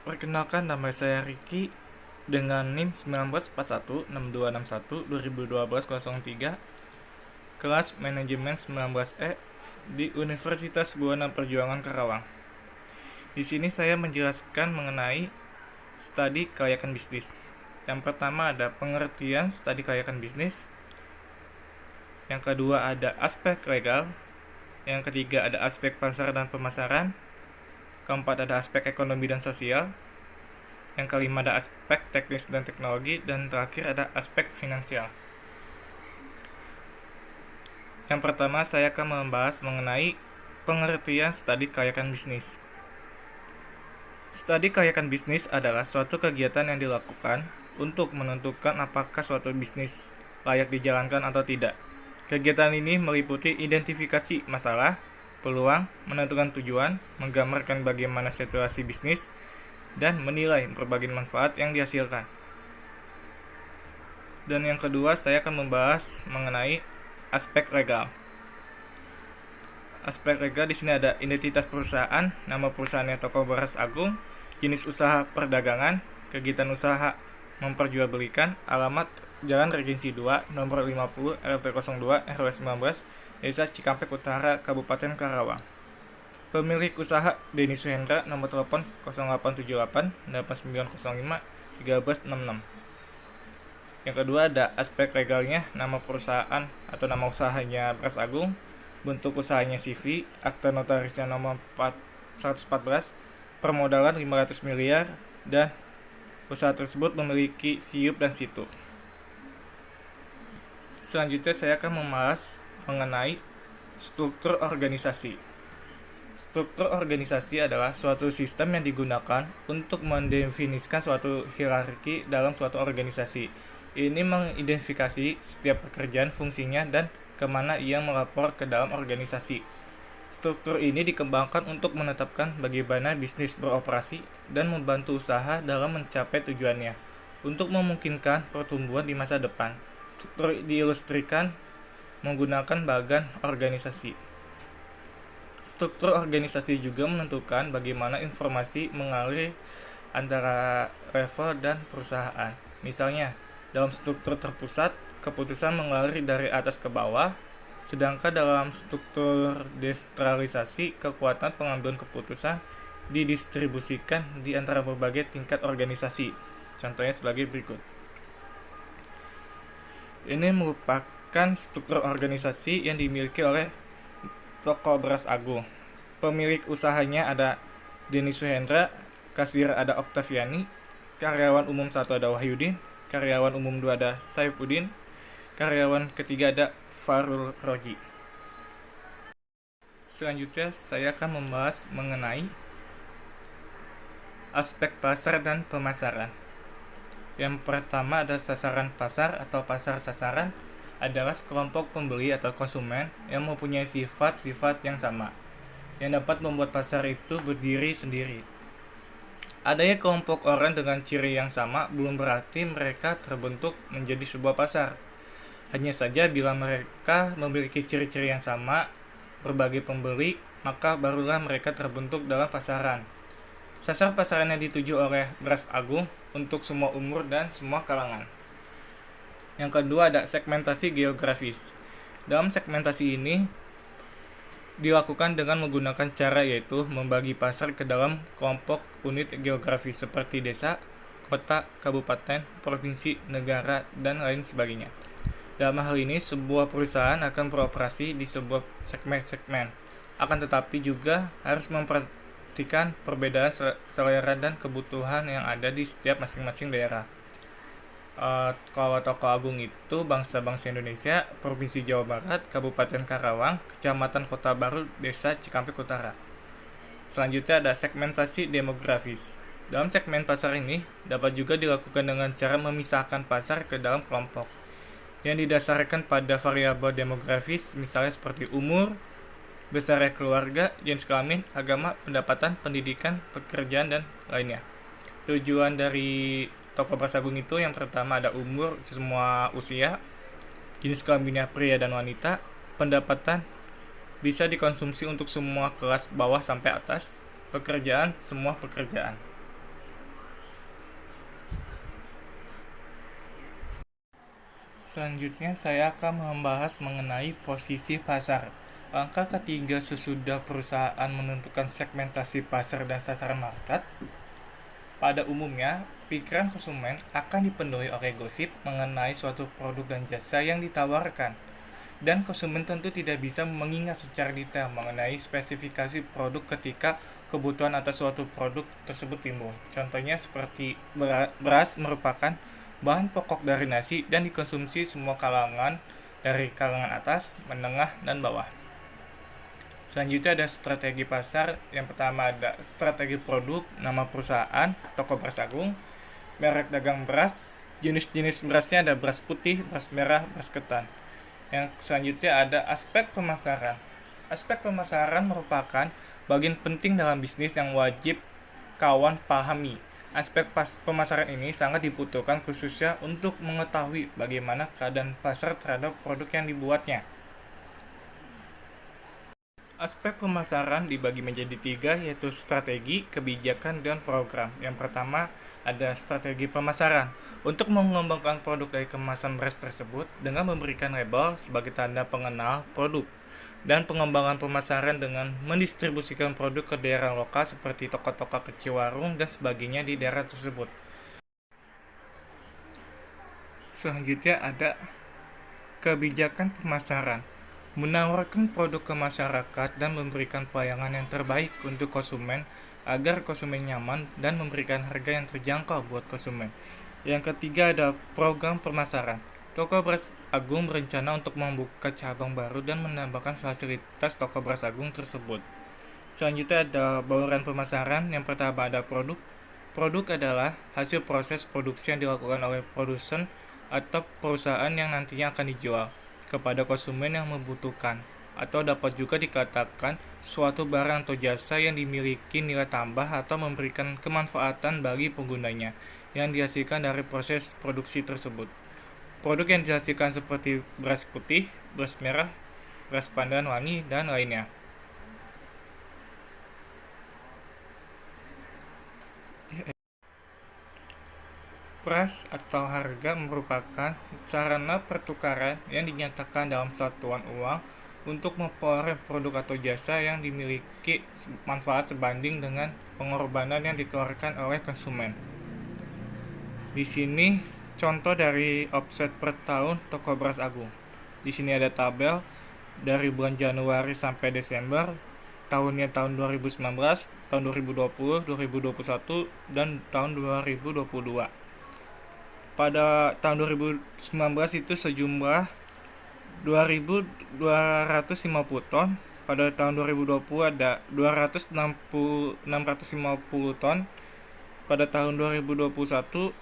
Perkenalkan, nama saya Ricky dengan NIM 19416261 2012-03, kelas manajemen 19E di Universitas Buana Perjuangan Karawang. Di sini saya menjelaskan mengenai studi kelayakan bisnis. Yang pertama ada pengertian studi kelayakan bisnis. Yang kedua ada aspek legal. Yang ketiga ada aspek pasar dan pemasaran. Keempat ada aspek ekonomi dan sosial. Yang kelima ada aspek teknis dan teknologi. Dan terakhir ada aspek finansial. Yang pertama saya akan membahas mengenai pengertian studi kelayakan bisnis. Studi kelayakan bisnis adalah suatu kegiatan yang dilakukan untuk menentukan apakah suatu bisnis layak dijalankan atau tidak. Kegiatan ini meliputi identifikasi masalah, peluang, menentukan tujuan, menggambarkan bagaimana situasi bisnis, dan menilai berbagai manfaat yang dihasilkan. Dan yang kedua, saya akan membahas mengenai aspek legal. Aspek legal di sini ada identitas perusahaan, nama perusahaannya Toko Beras Agung, jenis usaha perdagangan, kegiatan usaha memperjualbelikan, alamat Jalan Regensi 2, nomor 50, RT 02, RW 19, Desa Cikampek Utara, Kabupaten Karawang. Pemilik usaha Denny Suhendra, nomor telepon 0878 8905 1366. Yang kedua ada aspek legalnya, nama perusahaan atau nama usahanya Beras Agung, bentuk usahanya CV, akta notarisnya nomor 114, permodalan 500 miliar, dan usaha tersebut memiliki SIUP dan SITU. Selanjutnya saya akan membahas mengenai struktur organisasi. Struktur organisasi adalah suatu sistem yang digunakan untuk mendefinisikan suatu hierarki dalam suatu organisasi. Ini mengidentifikasi setiap pekerjaan, fungsinya, dan kemana ia melapor ke dalam organisasi. Struktur ini dikembangkan untuk menetapkan bagaimana bisnis beroperasi dan membantu usaha dalam mencapai tujuannya, untuk memungkinkan pertumbuhan di masa depan. Struktur diilustrasikan menggunakan bagan organisasi. Struktur organisasi juga menentukan bagaimana informasi mengalir antara level dan perusahaan. Misalnya, dalam struktur terpusat, keputusan mengalir dari atas ke bawah, sedangkan dalam struktur desentralisasi, kekuatan pengambilan keputusan didistribusikan di antara berbagai tingkat organisasi. Contohnya sebagai berikut. Ini merupakan struktur organisasi yang dimiliki oleh Toko Beras Agung. Pemilik usahanya ada Denny Suhendra, kasir ada Oktaviani, karyawan umum 1 ada Wahyudin, karyawan umum 2 ada Saifuddin, karyawan ketiga ada Farul Roji. Selanjutnya saya akan membahas mengenai aspek pasar dan pemasaran. Yang pertama ada sasaran pasar atau pasar sasaran adalah sekelompok pembeli atau konsumen yang mempunyai sifat-sifat yang sama, yang dapat membuat pasar itu berdiri sendiri. Adanya kelompok orang dengan ciri yang sama belum berarti mereka terbentuk menjadi sebuah pasar. Hanya saja bila mereka memiliki ciri-ciri yang sama, berbagai pembeli, maka barulah mereka terbentuk dalam pasaran. Sasar pasaran yang dituju oleh Beras Agung untuk semua umur dan semua kalangan. Yang kedua ada segmentasi geografis. Dalam segmentasi ini dilakukan dengan menggunakan cara yaitu membagi pasar ke dalam kelompok unit geografis seperti desa, kota, kabupaten, provinsi, negara, dan lain sebagainya. Dalam hal ini, sebuah perusahaan akan beroperasi di sebuah segmen-segmen. Akan tetapi juga harus memperhatikan perbedaan selera dan kebutuhan yang ada di setiap masing-masing daerah. Kalau Toko Agung itu bangsa-bangsa Indonesia, Provinsi Jawa Barat, Kabupaten Karawang, Kecamatan Kota Baru, Desa Cikampek Utara. Selanjutnya ada segmentasi demografis. Dalam segmen pasar ini dapat juga dilakukan dengan cara memisahkan pasar ke dalam kelompok yang didasarkan pada variabel demografis, misalnya seperti umur, besarnya keluarga, jenis kelamin, agama, pendapatan, pendidikan, pekerjaan, dan lainnya. Tujuan dari Toko Beras Agung itu yang pertama ada umur, semua usia, jenis kelaminnya pria dan wanita, pendapatan bisa dikonsumsi untuk semua kelas bawah sampai atas, pekerjaan semua pekerjaan. Selanjutnya saya akan membahas mengenai posisi pasar. Langkah ketiga sesudah perusahaan menentukan segmentasi pasar dan sasaran market, pada umumnya, pikiran konsumen akan dipenuhi oleh gosip mengenai suatu produk dan jasa yang ditawarkan. Dan konsumen tentu tidak bisa mengingat secara detail mengenai spesifikasi produk ketika kebutuhan atas suatu produk tersebut timbul. Contohnya seperti beras merupakan bahan pokok dari nasi dan dikonsumsi semua kalangan dari kalangan atas, menengah, dan bawah. Selanjutnya ada strategi pasar. Yang pertama ada strategi produk, nama perusahaan, toko beras agung, merek dagang beras, jenis-jenis berasnya ada beras putih, beras merah, beras ketan. Yang selanjutnya ada aspek pemasaran. Aspek pemasaran merupakan bagian penting dalam bisnis yang wajib kawan pahami. Aspek pemasaran ini sangat dibutuhkan khususnya untuk mengetahui bagaimana keadaan pasar terhadap produk yang dibuatnya. Aspek pemasaran dibagi menjadi 3, yaitu strategi, kebijakan, dan program. Yang pertama ada strategi pemasaran. Untuk mengembangkan produk dari kemasan beras tersebut dengan memberikan label sebagai tanda pengenal produk. Dan pengembangan pemasaran dengan mendistribusikan produk ke daerah lokal seperti toko-toko kecil, warung, dan sebagainya di daerah tersebut. Selanjutnya ada kebijakan pemasaran. Menawarkan produk ke masyarakat dan memberikan pelayanan yang terbaik untuk konsumen agar konsumen nyaman dan memberikan harga yang terjangkau buat konsumen. Yang ketiga ada program pemasaran. Toko Beras Agung berencana untuk membuka cabang baru dan menambahkan fasilitas toko beras agung tersebut. Selanjutnya ada bauran pemasaran. Yang pertama ada produk. Produk adalah hasil proses produksi yang dilakukan oleh produsen atau perusahaan yang nantinya akan dijual kepada konsumen yang membutuhkan, atau dapat juga dikatakan suatu barang atau jasa yang dimiliki nilai tambah atau memberikan kemanfaatan bagi penggunanya yang dihasilkan dari proses produksi tersebut. Produk yang dihasilkan seperti beras putih, beras merah, beras pandan wangi, dan lainnya. Price atau harga merupakan sarana pertukaran yang dinyatakan dalam satuan uang untuk memperoleh produk atau jasa yang dimiliki manfaat sebanding dengan pengorbanan yang dikeluarkan oleh konsumen. Di sini contoh dari offset per tahun toko beras agung. Di sini ada tabel dari bulan Januari sampai Desember, tahunnya tahun 2019, tahun 2020, 2021, dan tahun 2022. Pada tahun 2019 itu sejumlah 2.250 ton. Pada tahun 2020 ada 650 ton. Pada tahun 2021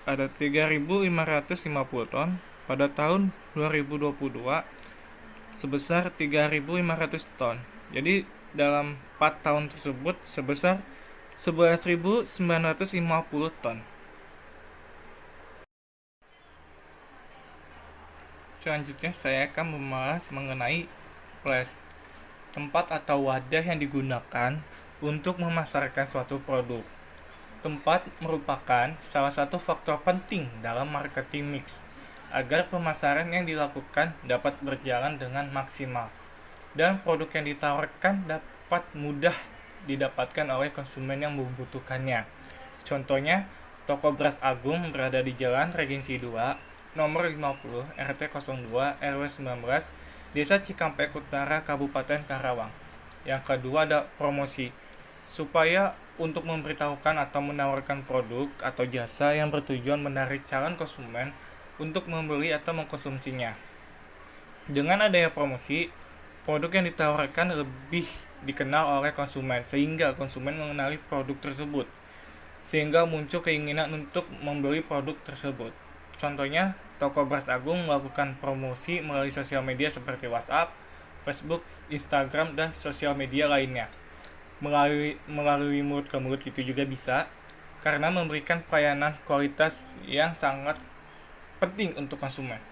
ada 3.550 ton. Pada tahun 2022 sebesar 3.500 ton. Jadi dalam 4 tahun tersebut sebesar 11.950 ton. Selanjutnya saya akan membahas mengenai place, tempat atau wadah yang digunakan untuk memasarkan suatu produk. Tempat merupakan salah satu faktor penting dalam marketing mix agar pemasaran yang dilakukan dapat berjalan dengan maksimal dan produk yang ditawarkan dapat mudah didapatkan oleh konsumen yang membutuhkannya. Contohnya, toko beras agung berada di Jalan Regensi 2, nomor 50, RT 02, RW 19, Desa Cikampek Utara, Kabupaten Karawang. Yang kedua ada promosi, supaya untuk memberitahukan atau menawarkan produk atau jasa yang bertujuan menarik calon konsumen untuk membeli atau mengkonsumsinya. Dengan adanya promosi, produk yang ditawarkan lebih dikenal oleh konsumen sehingga konsumen mengenali produk tersebut, sehingga muncul keinginan untuk membeli produk tersebut. Contohnya, toko beras agung melakukan promosi melalui sosial media seperti WhatsApp, Facebook, Instagram, dan sosial media lainnya. Melalui mulut ke mulut itu juga bisa, karena memberikan pelayanan kualitas yang sangat penting untuk konsumen.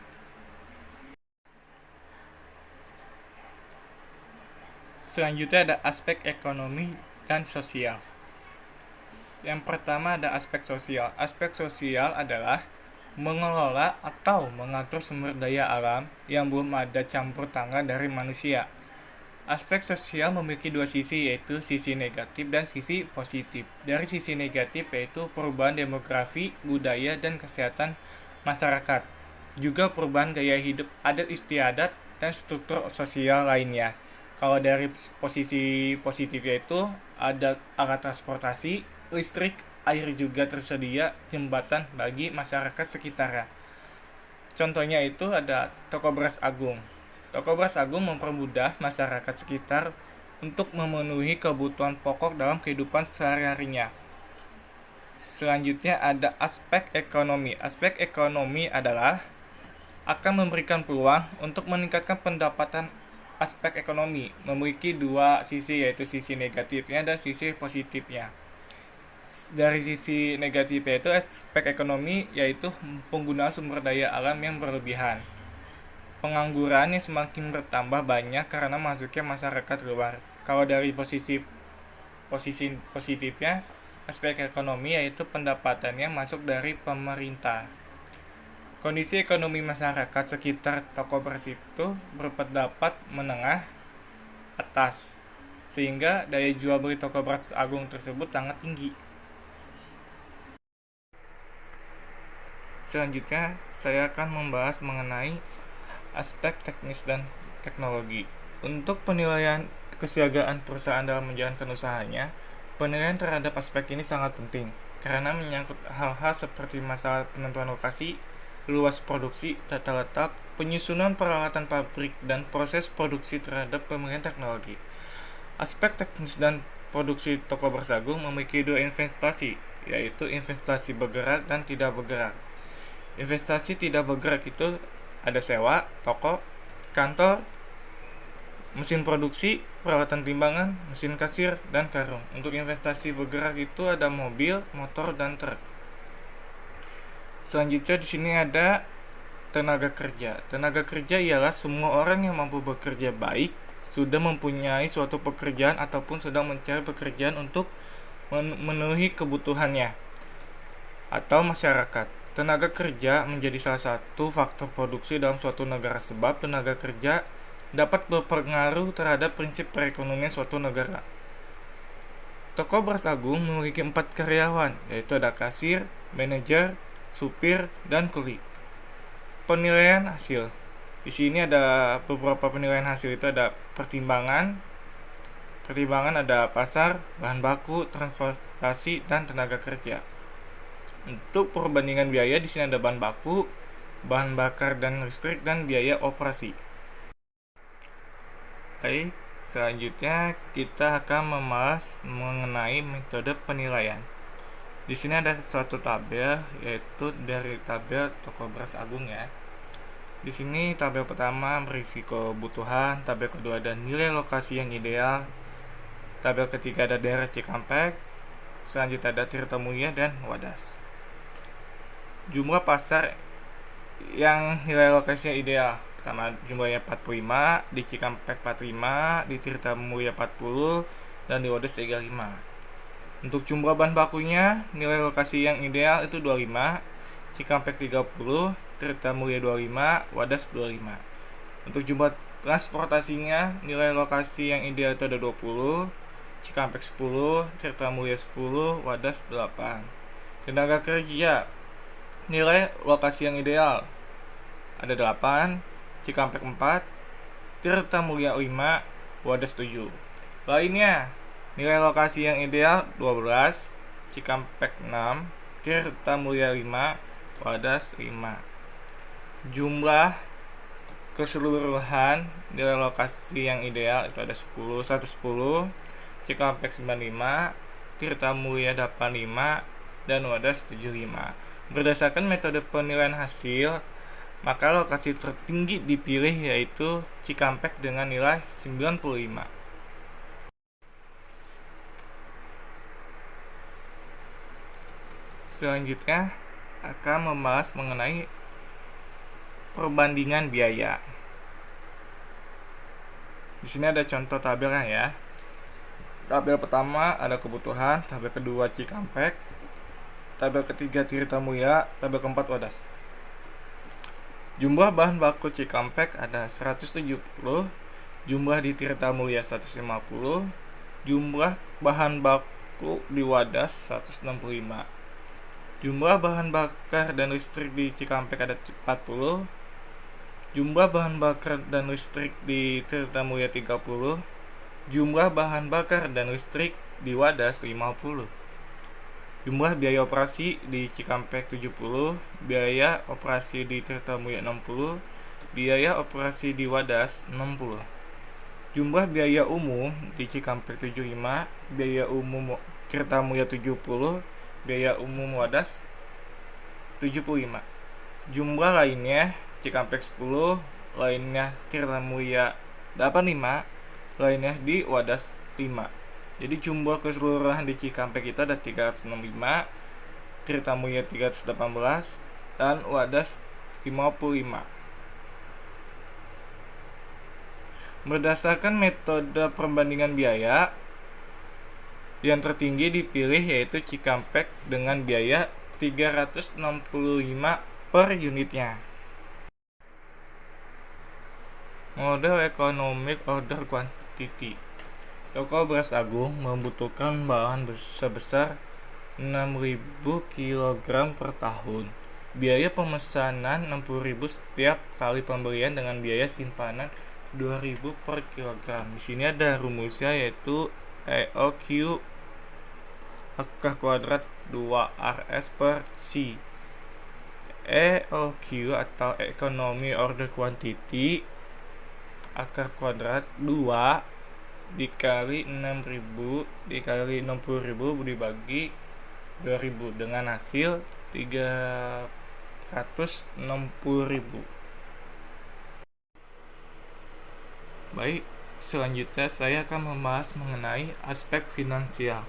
Selanjutnya ada aspek ekonomi dan sosial. Yang pertama ada aspek sosial. Aspek sosial adalah mengelola atau mengatur sumber daya alam yang belum ada campur tangan dari manusia. Aspek sosial memiliki dua sisi, yaitu sisi negatif dan sisi positif. Dari sisi negatif yaitu perubahan demografi, budaya, dan kesehatan masyarakat. Juga perubahan gaya hidup adat istiadat dan struktur sosial lainnya. Kalau dari posisi positif yaitu ada alat transportasi, listrik, air juga tersedia, jembatan bagi masyarakat sekitarnya. Contohnya itu ada toko beras agung. Toko beras agung mempermudah masyarakat sekitar untuk memenuhi kebutuhan pokok dalam kehidupan sehari-harinya. Selanjutnya ada aspek ekonomi. Aspek ekonomi adalah akan memberikan peluang untuk meningkatkan pendapatan. Aspek ekonomi memiliki dua sisi, yaitu sisi negatifnya dan sisi positifnya. Dari sisi negatifnya itu aspek ekonomi yaitu penggunaan sumber daya alam yang berlebihan. Pengangguran yang semakin bertambah banyak karena masuknya masyarakat luar. Kalau dari posisi positifnya, aspek ekonomi yaitu pendapatannya masuk dari pemerintah. Kondisi ekonomi masyarakat sekitar toko beras itu berpendapat menengah atas, sehingga daya jual beli toko beras agung tersebut sangat tinggi. Selanjutnya, saya akan membahas mengenai aspek teknis dan teknologi. Untuk penilaian kesiagaan perusahaan dalam menjalankan usahanya, penilaian terhadap aspek ini sangat penting karena menyangkut hal-hal seperti masalah penentuan lokasi, luas produksi, tata letak, penyusunan peralatan pabrik, dan proses produksi terhadap pemilihan teknologi. Aspek teknis dan produksi toko beras agung memiliki dua investasi, yaitu investasi bergerak dan tidak bergerak. Investasi tidak bergerak itu ada sewa, toko, kantor, mesin produksi, peralatan timbangan, mesin kasir, dan karung. Untuk investasi bergerak itu ada mobil, motor, dan truk. Selanjutnya di sini ada tenaga kerja. Tenaga kerja ialah semua orang yang mampu bekerja baik, sudah mempunyai suatu pekerjaan ataupun sedang mencari pekerjaan untuk memenuhi kebutuhannya atau masyarakat. Tenaga kerja menjadi salah satu faktor produksi dalam suatu negara sebab tenaga kerja dapat berpengaruh terhadap prinsip perekonomian suatu negara. Toko beras agung memiliki 4 karyawan, yaitu ada kasir, manajer, supir, dan kuli. Penilaian hasil. Di sini ada beberapa penilaian hasil, itu ada pertimbangan ada pasar, bahan baku, transportasi, dan tenaga kerja. Untuk perbandingan biaya di sini ada bahan baku, bahan bakar dan listrik, dan biaya operasi. Baik, selanjutnya kita akan membahas mengenai metode penilaian. Di sini ada suatu tabel, yaitu dari tabel toko beras agung ya. Di sini tabel pertama berisi kebutuhan, tabel kedua ada nilai lokasi yang ideal, tabel ketiga ada daerah Cikampek, selanjutnya ada Tirtamulia dan Wadas. Jumlah pasar yang nilai lokasinya ideal, pertama jumlahnya 45, di Cikampek 45, di Tirtamulia 40, dan di Wadas 35. Untuk jumlah bahan bakunya, nilai lokasi yang ideal itu 25, Cikampek 30, Tirtamulia 25, Wadas 25. Untuk jumlah transportasinya, nilai lokasi yang ideal itu ada 20, Cikampek 10, Tirtamulia 10, Wadas 8. Tenaga kerja, nilai lokasi yang ideal ada 8, Cikampek 4, Tirtamulia 5, Wadas 7. Lainnya, nilai lokasi yang ideal 12, Cikampek 6, Tirtamulia 5, Wadas 5. Jumlah keseluruhan nilai lokasi yang ideal itu ada 110, Cikampek 95, Tirtamulia 85, dan Wadas 75. Berdasarkan metode penilaian hasil, maka lokasi tertinggi dipilih yaitu Cikampek dengan nilai 95. Selanjutnya akan membahas mengenai perbandingan biaya. Di sini ada contoh tabelnya ya. Tabel pertama ada kebutuhan, tabel kedua Cikampek, tabel ketiga Tirtamulia, tabel keempat Wadas. Jumlah bahan baku Cikampek ada 170, jumlah di Tirtamulya 150, jumlah bahan baku di Wadas 165. Jumlah bahan bakar dan listrik di Cikampek ada 40, jumlah bahan bakar dan listrik di Tirtamulya 30, jumlah bahan bakar dan listrik di Wadas 50. Jumlah biaya operasi di Cikampek 70, biaya operasi di Tirtamulya 60, biaya operasi di Wadas 60. Jumlah biaya umum di Cikampek 75, biaya umum Tirtamulya 70, biaya umum Wadas 75. Jumlah lainnya Cikampek 10, lainnya Tirtamulya 85, lainnya di Wadas 5. Jadi jumlah keseluruhan di Cikampek itu ada 365, Tirtamulya 318, dan Wadas 55. Berdasarkan metode perbandingan biaya, yang tertinggi dipilih yaitu Cikampek dengan biaya 365 per unitnya. Model economic order quantity. Toko Beras Agung membutuhkan bahan sebesar 6.000 kg per tahun. Biaya pemesanan 60.000 setiap kali pembelian dengan biaya simpanan 2.000 per kilogram. Di sini ada rumusnya yaitu EOQ akar kuadrat 2RS per C. EOQ atau Economy Order Quantity akar kuadrat 2 dikali 6.000 dikali 60.000 dibagi 2.000 dengan hasil 360.000. Baik, selanjutnya saya akan membahas mengenai aspek finansial.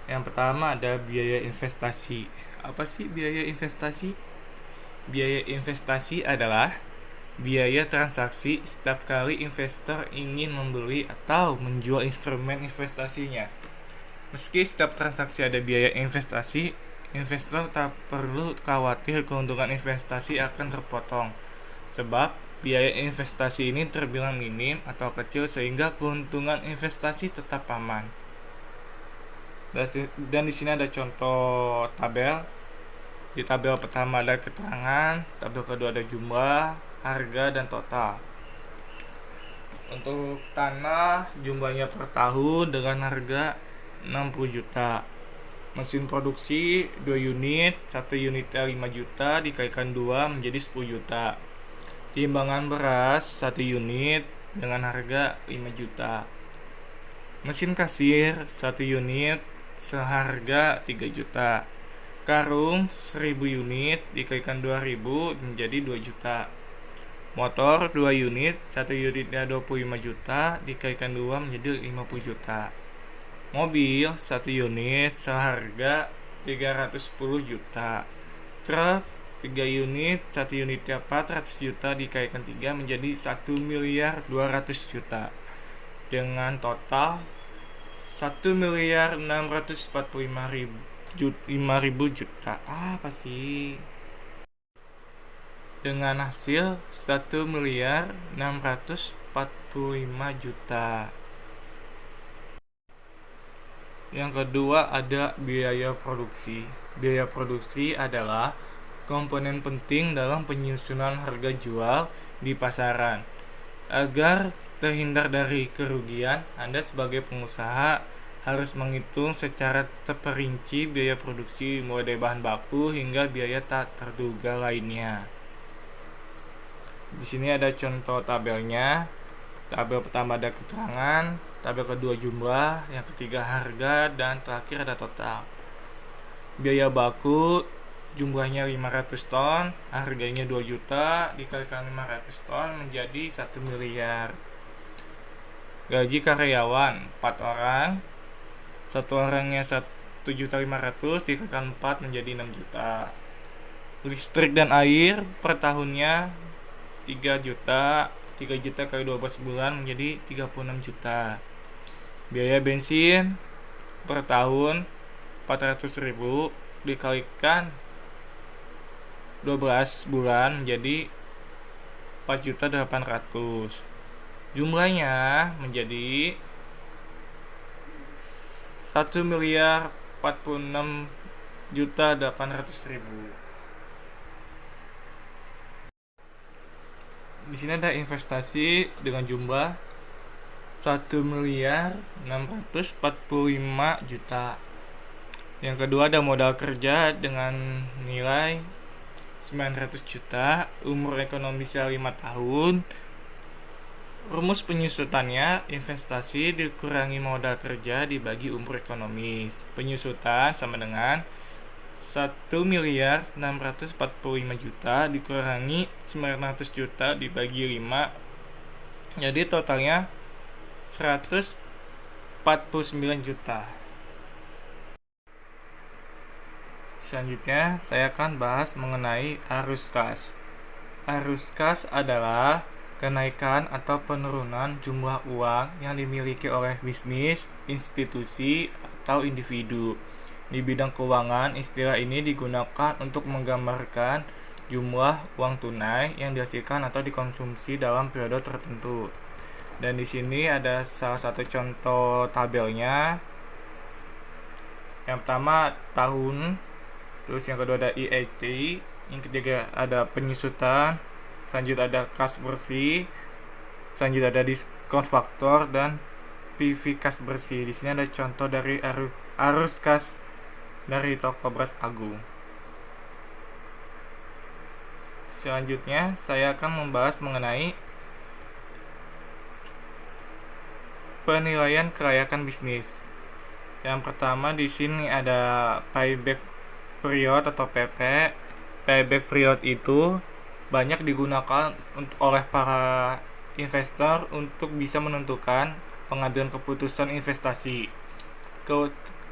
Yang pertama ada biaya investasi. Apa sih biaya investasi? Biaya investasi adalah biaya transaksi setiap kali investor ingin membeli atau menjual instrumen investasinya. Meski setiap transaksi ada biaya investasi, investor tak perlu khawatir keuntungan investasi akan terpotong, sebab biaya investasi ini terbilang minim atau kecil sehingga keuntungan investasi tetap aman. Dan di sini ada contoh tabel. Di tabel pertama ada keterangan, tabel kedua ada jumlah, harga, dan total. Untuk tanah jumlahnya per tahun dengan harga 60 juta. Mesin produksi 2 unit, 1 unitnya 5 juta dikalikan 2 menjadi 10 juta. Timbangan beras 1 unit dengan harga 5 juta. Mesin kasir 1 unit seharga 3 juta. Karung 1000 unit dikalikan 2000 menjadi 2 juta. Motor 2 unit, 1 unitnya 25 juta dikalikan 2 menjadi 50 juta. Mobil 1 unit seharga 310 juta. Truk 3 unit, 1 unitnya 400 juta dikalikan 3 menjadi 1.200.000.000 dengan total 1.645.000 juta. Apa sih? Dengan hasil 1.645 juta. Yang kedua ada biaya produksi. Biaya produksi adalah komponen penting dalam penyusunan harga jual di pasaran. Agar terhindar dari kerugian, Anda sebagai pengusaha harus menghitung secara terperinci biaya produksi mulai dari bahan baku hingga biaya tak terduga lainnya. Di sini ada contoh tabelnya. Tabel pertama ada keterangan, tabel kedua jumlah, yang ketiga harga, dan terakhir ada total. Biaya baku jumlahnya 500 ton, harganya 2 juta dikalikan 500 ton menjadi 1 miliar. Gaji karyawan 4 orang, 1 orangnya 1.500.000 dikalikan 4 menjadi 6 juta. Listrik dan air per tahunnya 3 juta, 3 juta kali 12 bulan menjadi 36 juta. Biaya bensin per tahun 400.000 dikalikan 12 bulan menjadi 4.800.000. Jumlahnya menjadi 1.046.800.000. Di sini ada investasi dengan jumlah 1.645.000.000. Yang kedua ada modal kerja dengan nilai 900 juta, umur ekonomisnya 5 tahun. Rumus penyusutannya, investasi dikurangi modal kerja dibagi umur ekonomis. Penyusutan sama dengan 1.645.000.000 dikurangi 900 juta dibagi 5. Jadi totalnya 149 juta. Selanjutnya saya akan bahas mengenai arus kas. Arus kas adalah kenaikan atau penurunan jumlah uang yang dimiliki oleh bisnis, institusi, atau individu. Di bidang keuangan, istilah ini digunakan untuk menggambarkan jumlah uang tunai yang dihasilkan atau dikonsumsi dalam periode tertentu. Dan di sini ada salah satu contoh tabelnya. Yang pertama tahun, terus yang kedua ada EAT, yang ketiga ada penyusutan, selanjutnya ada kas bersih, selanjutnya ada diskon faktor dan PV kas bersih. Di sini ada contoh dari arus kas dari toko beras Agung. Selanjutnya saya akan membahas mengenai penilaian kelayakan bisnis. Yang pertama di sini ada payback period atau PP. Payback period itu banyak digunakan oleh para investor untuk bisa menentukan pengambilan keputusan investasi.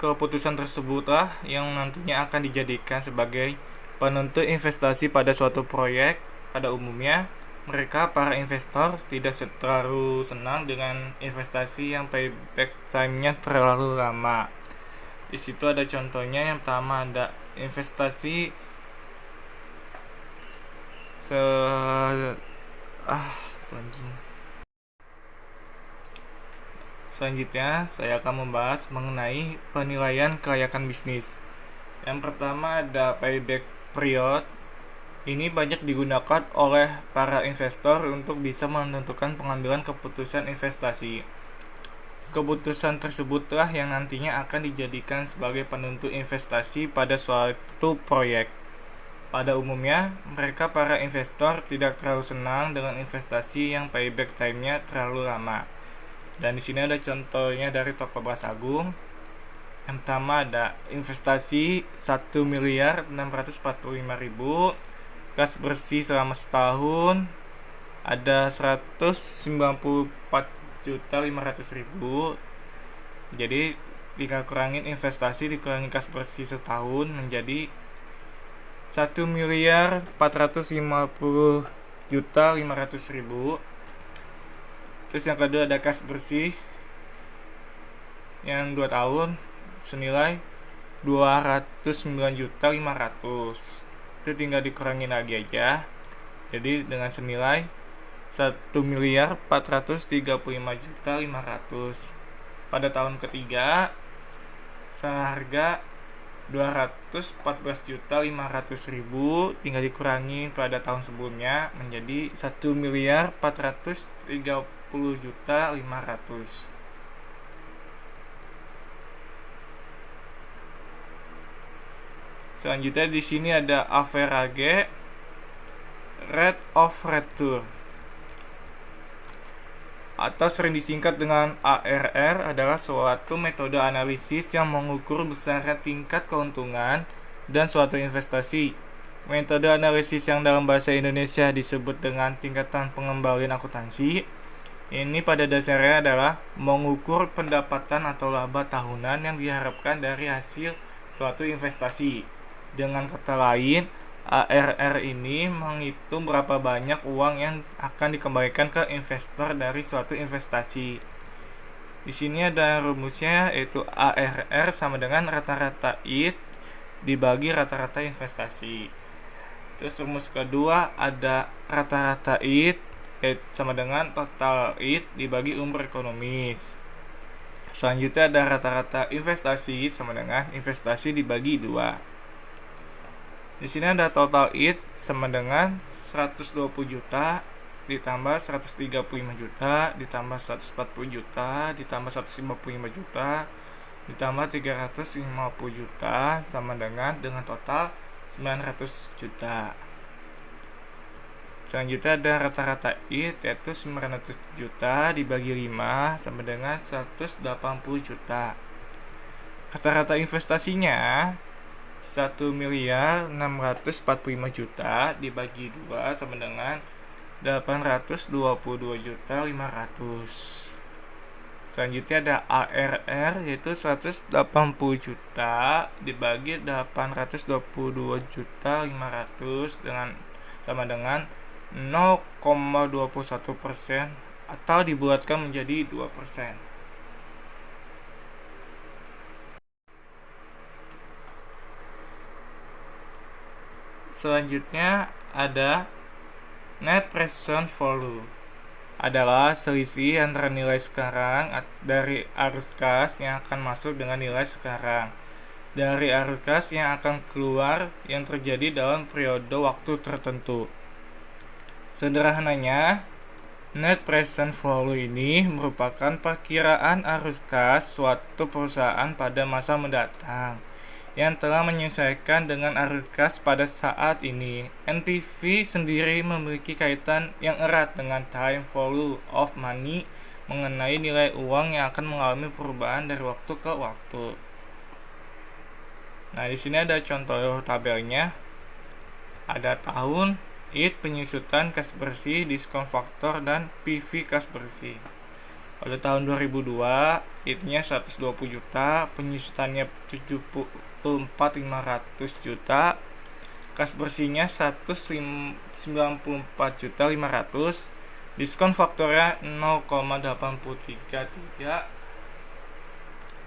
Keputusan tersebutlah yang nantinya akan dijadikan sebagai penentu investasi pada suatu proyek. Pada umumnya, mereka para investor tidak terlalu senang dengan investasi yang payback time-nya terlalu lama. Di situ ada contohnya. Yang pertama ada investasi Selanjutnya, saya akan membahas mengenai penilaian kelayakan bisnis. Yang pertama ada payback period. Ini banyak digunakan oleh para investor untuk bisa menentukan pengambilan keputusan investasi. Keputusan tersebutlah yang nantinya akan dijadikan sebagai penentu investasi pada suatu proyek. Pada umumnya, mereka para investor tidak terlalu senang dengan investasi yang payback time-nya terlalu lama. Dan di sini ada contohnya dari toko beras Agung. Yang pertama ada investasi 1.645.000, kas bersih selama setahun ada 194.500.000. Jadi jika kurangin investasi dikurangi kas bersih setahun menjadi 1.450.500.000. Terus yang kedua ada kas bersih yang 2 tahun senilai 209.500.000. Itu tinggal dikurangin lagi aja. Jadi dengan senilai 1.435.500.000. Pada tahun ketiga seharga 214.500.000 tinggal dikurangi pada tahun sebelumnya menjadi 1.430.500.000. Selanjutnya di sini ada average rate of return atau sering disingkat dengan ARR, adalah suatu metode analisis yang mengukur besarnya tingkat keuntungan dan suatu investasi. Metode analisis yang dalam bahasa Indonesia disebut dengan tingkatan pengembalian akuntansi. Ini pada dasarnya adalah mengukur pendapatan atau laba tahunan yang diharapkan dari hasil suatu investasi. Dengan kata lain, ARR ini menghitung berapa banyak uang yang akan dikembalikan ke investor dari suatu investasi. Di sini ada rumusnya, yaitu ARR sama dengan rata-rata IT dibagi rata-rata investasi. Terus rumus kedua ada rata-rata IT sama dengan total IT dibagi umur ekonomis. Selanjutnya ada rata-rata investasi sama dengan investasi dibagi 2. Di sini ada total IT sama dengan 120 juta ditambah 135 juta ditambah 140 juta ditambah 155 juta ditambah 350 juta sama dengan total 900 juta. Selanjutnya ada rata-rata IT yaitu 900 juta dibagi 5 sama dengan 180 juta. Rata-rata investasinya 1 miliar 645 juta dibagi 2 sama dengan 822 juta 500. Selanjutnya ada ARR yaitu 180 juta dibagi 822 juta 500 sama dengan 0,21% atau dibulatkan menjadi 2%. Selanjutnya ada net present value adalah selisih antara nilai sekarang dari arus kas yang akan masuk dengan nilai sekarang dari arus kas yang akan keluar yang terjadi dalam periode waktu tertentu. Sederhananya, net present value ini merupakan perkiraan arus kas suatu perusahaan pada masa mendatang yang telah menyesuaikan dengan arus kas pada saat ini. NPV sendiri memiliki kaitan yang erat dengan time value of money mengenai nilai uang yang akan mengalami perubahan dari waktu ke waktu. Nah, di sini ada contoh tabelnya. Ada tahun, IT, penyusutan kas bersih, diskon faktor, dan PV kas bersih. Pada tahun 2002, IT-nya 120 juta, penyusutannya 74.500 juta, kas bersihnya 194 juta 500, diskon faktornya 0,833,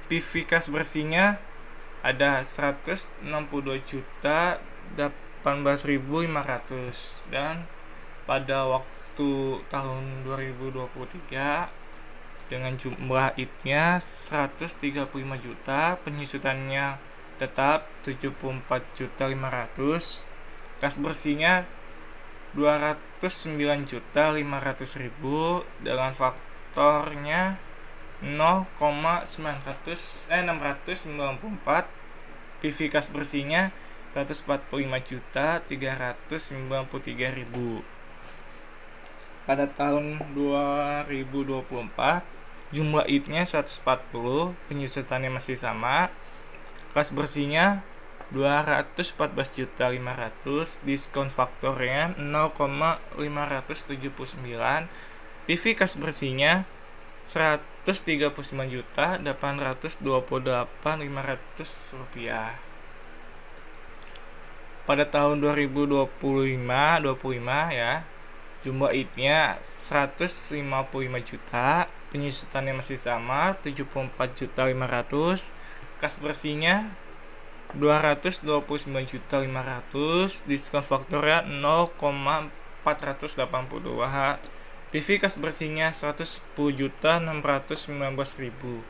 PV kas bersihnya ada 162 juta 18.500, dan pada waktu tahun 2023 dengan jumlah IT-nya 135 juta, penyusutannya tetap 74 juta 500, kas bersihnya 209 juta 500.000 dengan faktornya 694, PV kas bersihnya 145 juta 393.000. Pada tahun 2024 jumlah IT-nya 140, penyusutannya masih sama, kas bersihnya 214 juta 500, diskon faktornya 0,579, PV kas bersihnya 139 juta 828.500 rupiah. Pada tahun 2025 ya, jumlah IT-nya 155 juta, penyusutannya masih sama 74 juta 500, kas bersihnya 229 juta 500, diskon faktornya 0,482, PV kas bersihnya 110 juta 619.000.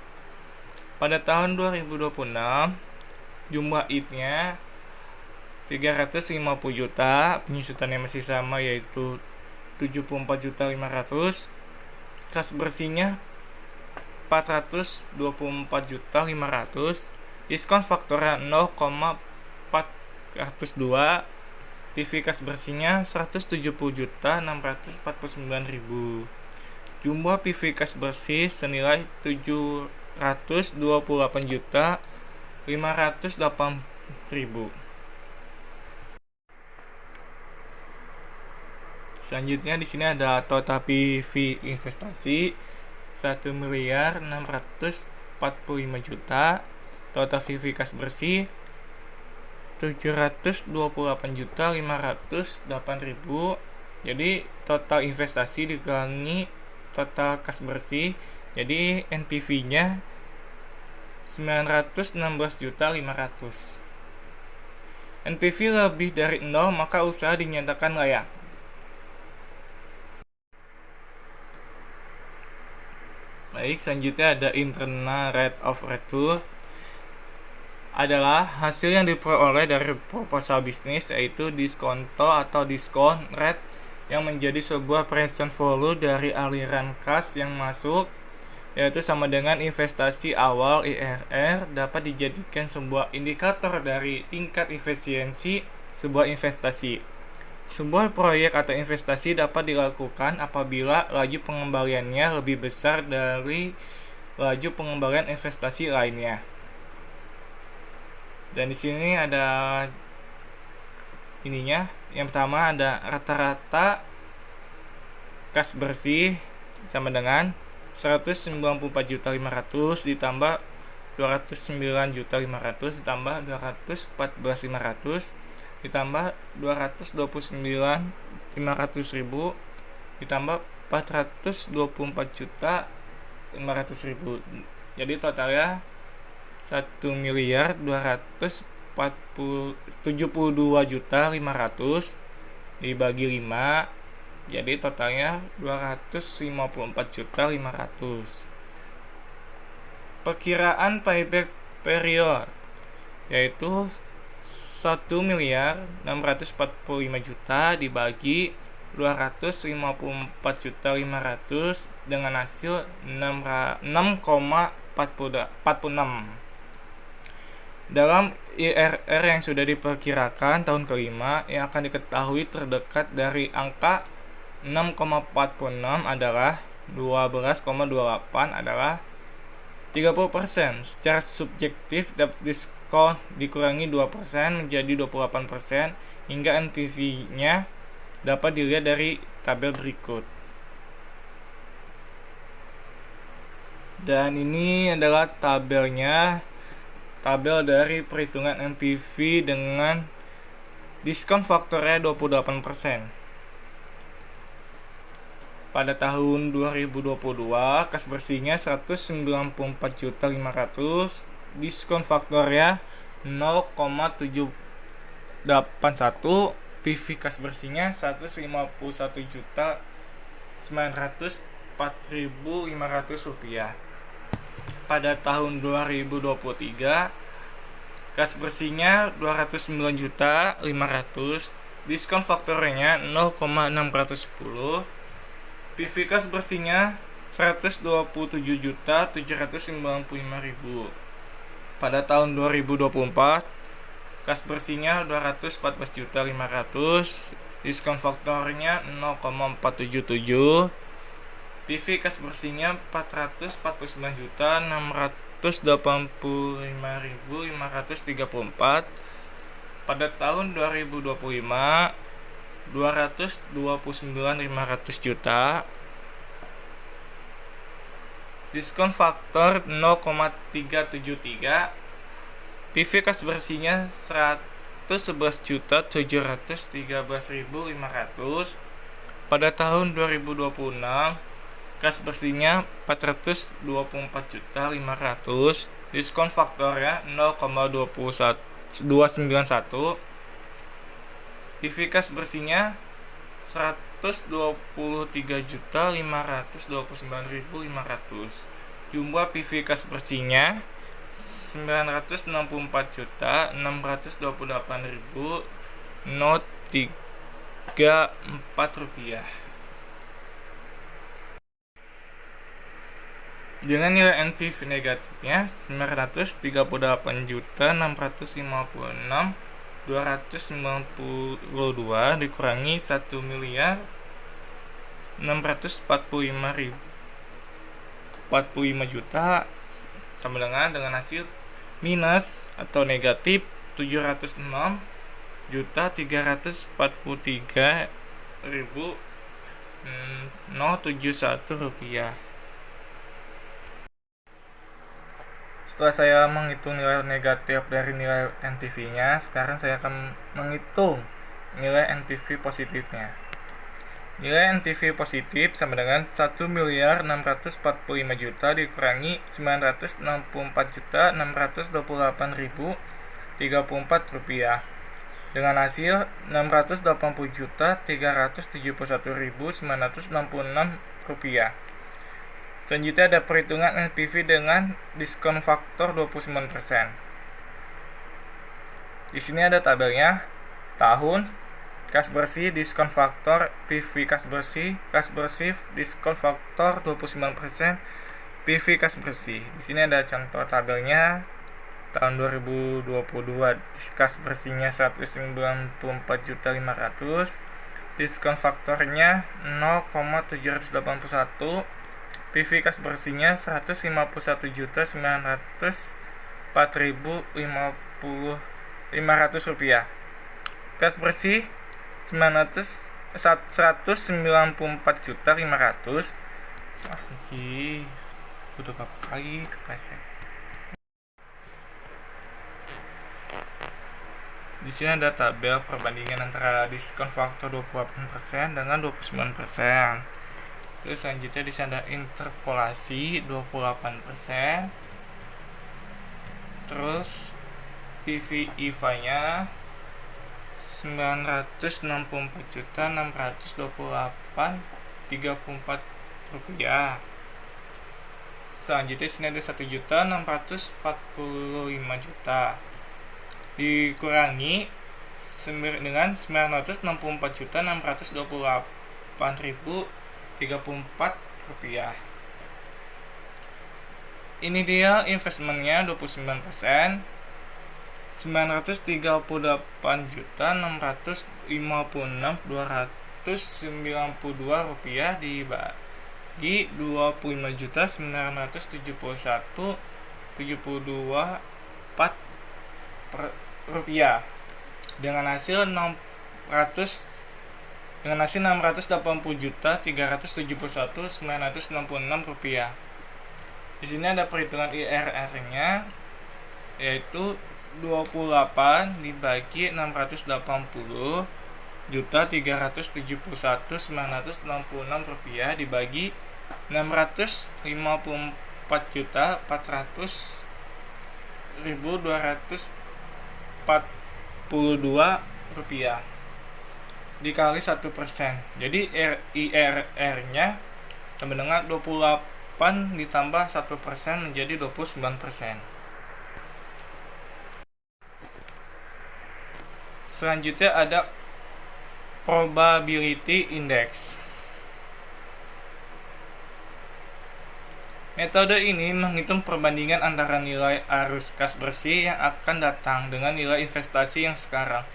Pada tahun 2026 jumlah IT-nya 350 juta, penyusutannya masih sama yaitu 74 juta 500, kas bersihnya 424 juta 500, diskon faktornya 0,402, PV kas bersihnya 170 juta 649.000. Jumlah PV kas bersih senilai 728 juta 508.000. Selanjutnya di sini ada total PV investasi 1 miliar 645 juta, total PV kas bersih 728 juta 508.000. Jadi total investasi dikurangi total kas bersih, jadi NPV-nya 916 juta 500. NPV lebih dari 0, maka usaha dinyatakan layak. Baik, selanjutnya ada internal rate of return, adalah hasil yang diperoleh dari proposal bisnis, yaitu diskonto atau diskon rate yang menjadi sebuah present value dari aliran kas yang masuk, yaitu sama dengan investasi awal IRR, dapat dijadikan sebuah indikator dari tingkat efisiensi sebuah investasi. Sebuah proyek atau investasi dapat dilakukan apabila laju pengembaliannya lebih besar dari laju pengembalian investasi lainnya. Dan di sini ada ininya. Yang pertama ada rata-rata kas bersih sama dengan 194.500 ditambah 209.500 ditambah 214.500 ditambah 229.500.000 ditambah 424.500.000. Jadi totalnya 1.272.500 dibagi 5, jadi totalnya 254.500. Perkiraan payback period yaitu 1.645.000.000 dibagi 254.500 dengan hasil 6,46. Dalam IRR yang sudah diperkirakan tahun kelima, yang akan diketahui terdekat dari angka 6,46 adalah 12,28 adalah 30%. Secara subjektif, diskon dikurangi 2% menjadi 28%, hingga NPV-nya dapat dilihat dari tabel berikut. Dan ini adalah tabelnya, tabel dari perhitungan NPV dengan diskon faktornya 28%. Pada tahun 2022, kas bersihnya 194.500, diskon faktornya 0,781, PV kas bersihnya 151.904.500 rupiah. Pada tahun 2023, kas bersihnya 209.500, diskon faktornya 0,610, PV kas bersihnya 127.795.000. Pada tahun 2024, kas bersihnya 214.500, diskon faktornya 0,477, PV kas bersihnya 449.685.534. Pada tahun 2025, 229.500 juta, diskon faktor 0,373, PV kas bersihnya 111.713.500. Pada tahun 2026, kas bersihnya 424.500, diskon faktornya 0,291, PV kas bersihnya 123.529.500. Jumlah PV kas bersihnya 964.628.034 rupiah. Dengan nilai NPV negatifnya 938.456.292 dikurangi 1.645.045 juta sama dengan hasil minus atau negatif 706.073.071 rupiah. Setelah saya menghitung nilai negatif dari nilai NPV-nya, sekarang saya akan menghitung nilai NPV positifnya. Nilai NPV positif sama dengan 1.645.000.000 dikurangi 964.628.034 rupiah. dengan hasil Rp680.371.966. Selanjutnya ada perhitungan NPV dengan diskon faktor 29%. Di sini ada tabelnya: tahun, kas bersih, diskon faktor, PV kas bersih, diskon faktor 29%, PV kas bersih. Di sini ada contoh tabelnya. Tahun 2022 kas bersihnya 194.500.000, diskon faktornya 0,781, PV kas bersihnya 151.904.500 rupiah. Kas bersih 194.500. Udah berapa kali kepleset. Di sini ada tabel perbandingan antara diskon faktor 28% dengan 29%. Terus selanjutnya di sini ada interpolasi 28%. Terus PV IVA-nya 964.628.34 rupiah. Selanjutnya di sini ada 1.645.000. Dikurangi dengan 964.628.034 rupiah. Ini dia investmentnya 29%, 935.656.292 rupiah dibagi 25.971.72 rupiah dengan hasil 680.371.966 rupiah. Di sini ada perhitungan IRR-nya, yaitu 28 dibagi 680.371.966 rupiah dibagi 654.400.242 rupiah dikali 1%. Jadi IRR-nya sama dengan 28 ditambah 1% menjadi 29%. Selanjutnya ada probability index. Metode ini menghitung perbandingan antara nilai arus kas bersih yang akan datang dengan nilai investasi yang sekarang.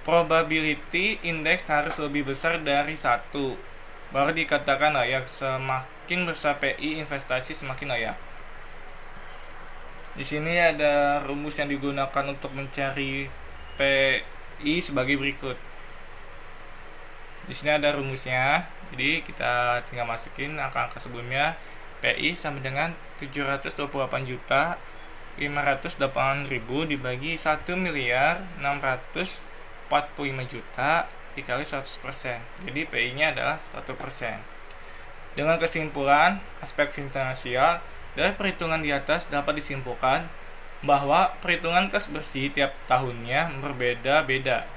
Probability index harus lebih besar dari 1 baru dikatakan layak. Semakin besar PI investasi semakin layak. Di sini ada rumus yang digunakan untuk mencari PI sebagai berikut. Di sini ada rumusnya. Jadi kita tinggal masukin angka-angka sebelumnya. PI sama dengan 728.508.000 dibagi 1.645.000.000 dikali 100%. Jadi PI-nya adalah 1%. Dengan kesimpulan aspek finansial dari perhitungan di atas dapat disimpulkan bahwa perhitungan kas bersih tiap tahunnya berbeda-beda